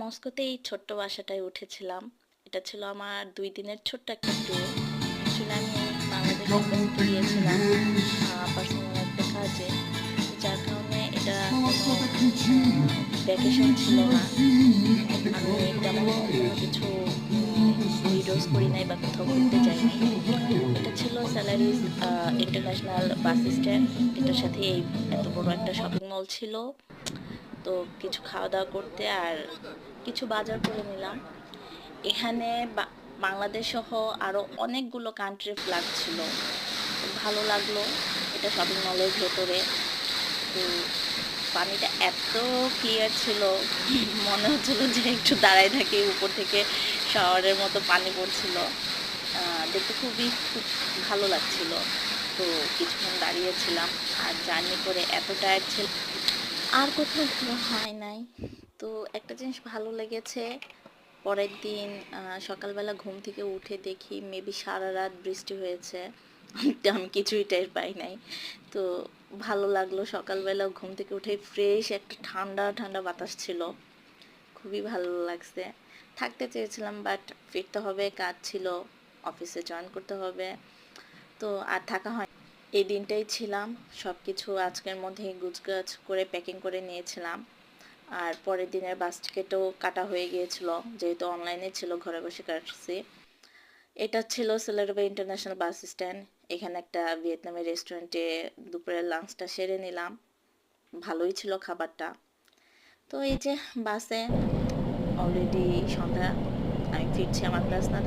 মস্কোতে এই ছোট্ট বাসাটায় উঠেছিলাম। এটা ছিল আমার ২ দিনের ছোট্ট একটা ট্যুর। অ্যাকচুয়ালি আমি বাংলাদেশ এম্বাসিতে গিয়েছিলাম পার্সোনাল একটা কাজে। যার কারণে এটা কোনো ভ্যাকেশন ছিল না। আমি তেমন কোনো কিছু ভিডিওস করি নাই বা কোথাও ঘুরতে যাই নাই। এটা ছিল স্যালারিস ইন্টারন্যাশনাল বাস স্ট্যান্ড। এটার সাথে এই এত বড় একটা শপিং মল ছিল। তো কিছু খাওয়া দাওয়া করতে আর কিছু বাজার করে নিলাম। এখানে বাংলাদেশ সহ আরো অনেকগুলো কান্ট্রির ফ্ল্যাগ ছিল। ভালো লাগলো এটা শপিং মলের ভেতরে। তো পানিটা এত ক্লিয়ার ছিল, মনে হচ্ছিল যে একটু দাঁড়ায় থাকি, উপর থেকে শাওয়ারের মতো পানি পড়ছিল। দেখতে খুব ভালো লাগছিল। তো কিছুক্ষণ দাঁড়িয়েছিলাম আর জার্নি করে এত টায়ার্ড ছিল, আর কোথাও ঘোরা হয় নাই। তো একটা জিনিস ভালো লেগেছে, পরের দিন সকালবেলা ঘুম থেকে উঠে দেখি মেবি সারা রাত বৃষ্টি হয়েছে। আমি কিছুই টের পাই নাই। তো ভালো লাগলো, সকালবেলা ঘুম থেকে উঠে ফ্রেশ একটা ঠান্ডা ঠান্ডা বাতাস ছিল, খুবই ভালো লাগছে। থাকতে চেয়েছিলাম বাট ফিরতে হবে, কাজ ছিল, অফিসে জয়েন করতে হবে, তো আর থাকা হয়। এই দিনটাই ছিলাম, সব কিছু আজকের মধ্যেই গুছগাছ করে প্যাকিং করে নিয়েছিলাম। আর পরের দিনের বাস টিকিটও কাটা হয়ে গিয়েছিল, যেহেতু অনলাইনে ছিল, ঘরে বসে কাটছি। এটা ছিল সেলারবে ইন্টারন্যাশনাল বাস স্ট্যান্ড। এখানে একটা ভিয়েতনামি রেস্টুরেন্টে দুপুরের লাঞ্চটা সেরে নিলাম, ভালোই ছিল খাবারটা। তো এই যে বাসে অলরেডি সন্ধ্যা, আমি ফিরছি আমার ক্লাস না